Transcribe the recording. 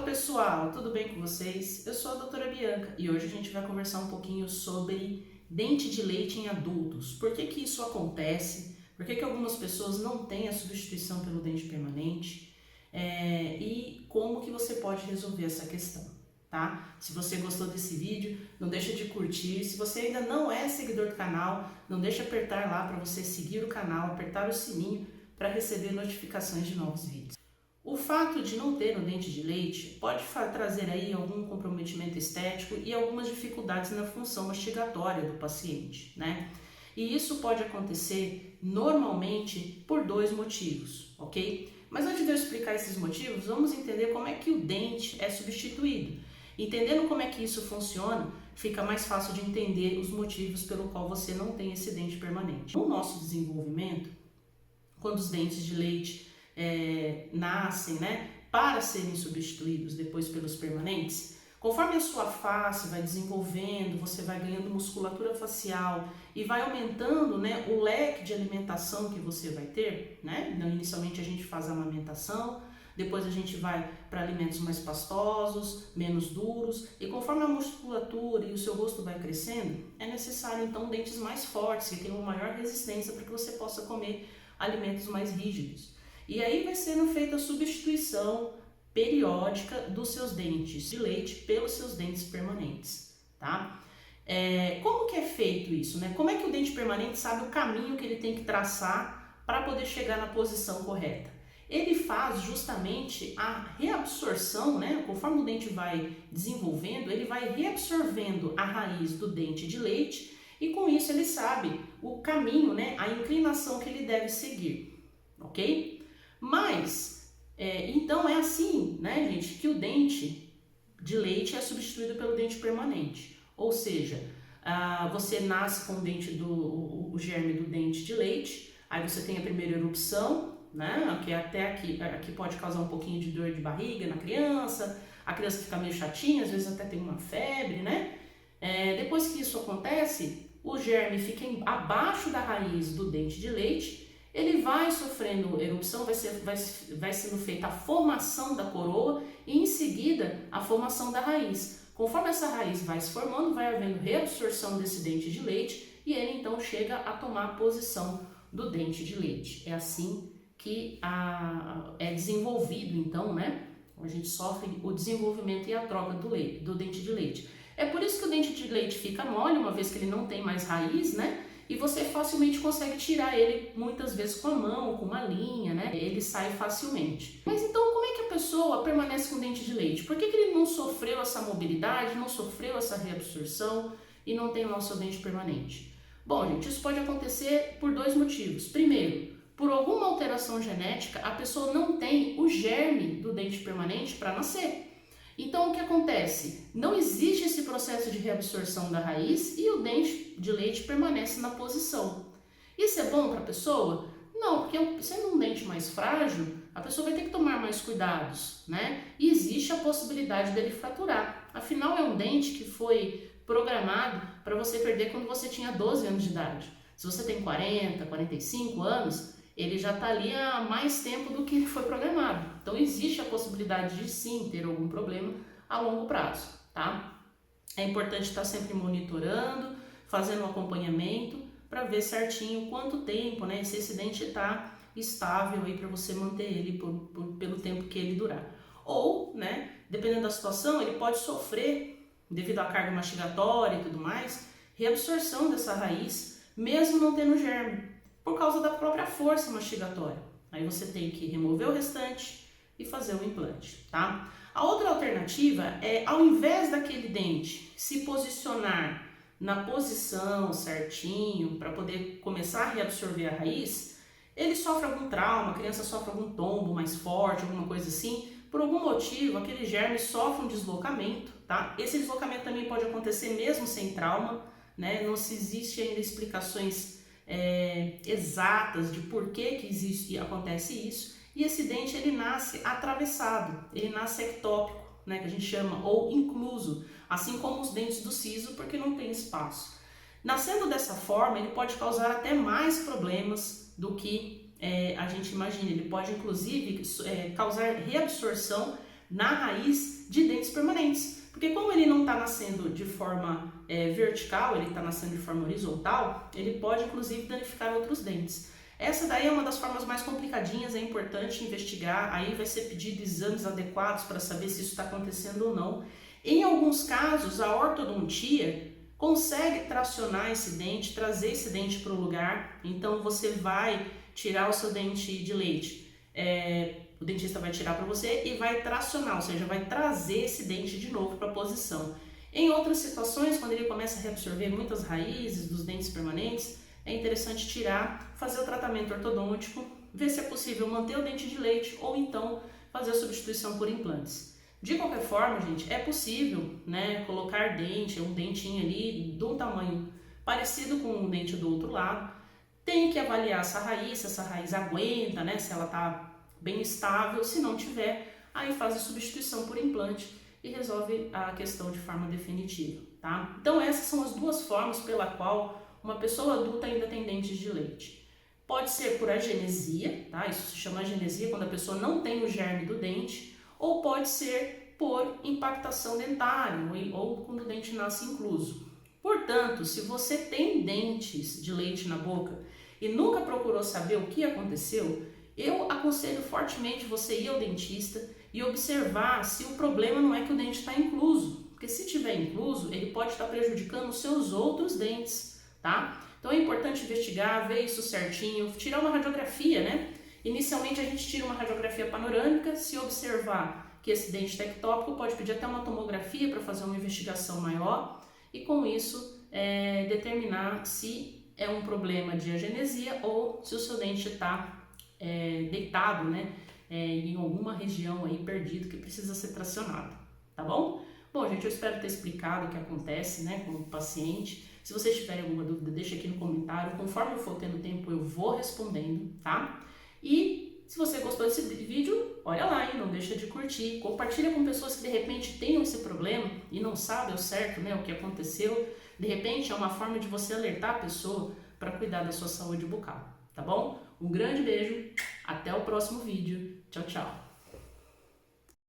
pessoal, tudo bem com vocês? Eu sou a doutora Bianca e hoje a gente vai conversar um pouquinho sobre dente de leite em adultos. Por que que isso acontece? Por que que algumas pessoas não têm a substituição pelo dente permanente? E como que você pode resolver essa questão, tá? Se você gostou desse vídeo, não deixa de curtir. Se você ainda não é seguidor do canal, não deixa de apertar lá para você seguir o canal, apertar o sininho para receber notificações de novos vídeos. O fato de não ter no dente de leite pode trazer aí algum comprometimento estético e algumas dificuldades na função mastigatória do paciente, né? E isso pode acontecer normalmente por dois motivos, ok? Mas antes de eu explicar esses motivos, vamos entender como é que o dente é substituído. Entendendo como é que isso funciona, fica mais fácil de entender os motivos pelo qual você não tem esse dente permanente. No nosso desenvolvimento, quando os dentes de leite nascem, né, para serem substituídos depois pelos permanentes, conforme a sua face vai desenvolvendo, você vai ganhando musculatura facial e vai aumentando, né, o leque de alimentação que você vai ter, né? Então, inicialmente a gente faz a amamentação, depois a gente vai para alimentos mais pastosos, menos duros, e conforme a musculatura e o seu gosto vai crescendo, é necessário então dentes mais fortes, que tenham maior resistência para que você possa comer alimentos mais rígidos. E aí vai sendo feita a substituição periódica dos seus dentes de leite pelos seus dentes permanentes, tá? Como que é feito isso, né? Como é que o dente permanente sabe o caminho que ele tem que traçar para poder chegar na posição correta? Ele faz justamente a reabsorção, né? Conforme o dente vai desenvolvendo, ele vai reabsorvendo a raiz do dente de leite e com isso ele sabe o caminho, né? A inclinação que ele deve seguir, ok? Mas, então é assim, né, gente, que o dente de leite é substituído pelo dente permanente. Ou seja, você nasce com o germe do dente de leite, aí você tem a primeira erupção, né, que até aqui pode causar um pouquinho de dor de barriga na criança, a criança fica meio chatinha, às vezes até tem uma febre, né? Depois que isso acontece, o germe fica abaixo da raiz do dente de leite. Ele vai sofrendo erupção, vai sendo feita a formação da coroa e em seguida a formação da raiz. Conforme essa raiz vai se formando, vai havendo reabsorção desse dente de leite e ele então chega a tomar a posição do dente de leite. É assim que é desenvolvido então, né? A gente sofre o desenvolvimento e a troca do dente de leite. É por isso que o dente de leite fica mole, uma vez que ele não tem mais raiz, né? E você facilmente consegue tirar ele, muitas vezes com a mão, com uma linha, né? Ele sai facilmente. Mas então como é que a pessoa permanece com dente de leite? Por que que ele não sofreu essa mobilidade, não sofreu essa reabsorção e não tem lá o seu dente permanente? Bom, gente, isso pode acontecer por dois motivos. Primeiro, por alguma alteração genética, a pessoa não tem o germe do dente permanente para nascer. Então, o que acontece? Não existe esse processo de reabsorção da raiz e o dente de leite permanece na posição. Isso é bom para a pessoa? Não, porque sendo um dente mais frágil, a pessoa vai ter que tomar mais cuidados, né? E existe a possibilidade dele fraturar. Afinal, é um dente que foi programado para você perder quando você tinha 12 anos de idade. Se você tem 40, 45 anos, ele já está ali há mais tempo do que foi programado. Então, existe a possibilidade de sim ter algum problema a longo prazo, tá? É importante estar sempre monitorando, fazendo um acompanhamento para ver certinho quanto tempo, né? Se esse dente está estável aí para você manter ele pelo tempo que ele durar. Ou, né, dependendo da situação, ele pode sofrer, devido à carga mastigatória e tudo mais, reabsorção dessa raiz, mesmo não tendo germe, por causa da própria força mastigatória. Aí você tem que remover o restante e fazer o implante, tá? A outra alternativa é, ao invés daquele dente se posicionar na posição certinho para poder começar a reabsorver a raiz, ele sofre algum trauma, a criança sofre algum tombo mais forte, alguma coisa assim, por algum motivo aquele germe sofre um deslocamento, tá? Esse deslocamento também pode acontecer mesmo sem trauma, né? Não se existe ainda explicações exatas de por que existe e acontece isso, e esse dente ele nasce atravessado, ele nasce ectópico, né, que a gente chama, ou incluso, assim como os dentes do siso, porque não tem espaço. Nascendo dessa forma, ele pode causar até mais problemas do que a gente imagina. Ele pode inclusive causar reabsorção na raiz de dentes permanentes. Porque como ele não está nascendo de forma vertical, ele está nascendo de forma horizontal, ele pode inclusive danificar outros dentes. Essa daí é uma das formas mais complicadinhas, é importante investigar, aí vai ser pedido exames adequados para saber se isso está acontecendo ou não. Em alguns casos, a ortodontia consegue tracionar esse dente, trazer esse dente para o lugar, então você vai tirar o seu dente de leite. O dentista vai tirar para você e vai tracionar, ou seja, vai trazer esse dente de novo para a posição. Em outras situações, quando ele começa a reabsorver muitas raízes dos dentes permanentes, é interessante tirar, fazer o tratamento ortodôntico, ver se é possível manter o dente de leite ou então fazer a substituição por implantes. De qualquer forma, gente, é possível, né, colocar dente, um dentinho ali de um tamanho parecido com um dente do outro lado. Tem que avaliar se essa raiz aguenta, né, se ela está bem estável. Se não tiver, aí faz a substituição por implante e resolve a questão de forma definitiva, tá? Então essas são as duas formas pela qual uma pessoa adulta ainda tem dentes de leite. Pode ser por agenesia, tá? Isso se chama agenesia quando a pessoa não tem o germe do dente, ou pode ser por impactação dentária, ou quando o dente nasce incluso. Portanto, se você tem dentes de leite na boca e nunca procurou saber o que aconteceu, eu aconselho fortemente você ir ao dentista e observar se o problema não é que o dente está incluso, porque se estiver incluso, ele pode estar prejudicando os seus outros dentes, tá? Então é importante investigar, ver isso certinho, tirar uma radiografia, né? Inicialmente a gente tira uma radiografia panorâmica, se observar que esse dente está ectópico, pode pedir até uma tomografia para fazer uma investigação maior e com isso determinar se é um problema de agenesia ou se o seu dente está deitado, né, em alguma região aí perdido que precisa ser tracionado, tá bom? Bom, gente, eu espero ter explicado o que acontece, né, com o paciente. Se vocês tiverem alguma dúvida, deixa aqui no comentário. Conforme eu for tendo tempo, eu vou respondendo, tá? E se você gostou desse vídeo, olha lá, hein? Não deixa de curtir. Compartilha com pessoas que de repente tenham esse problema e não sabem ao certo, né, o que aconteceu. De repente é uma forma de você alertar a pessoa para cuidar da sua saúde bucal, tá bom? Um grande beijo, até o próximo vídeo. Tchau, tchau!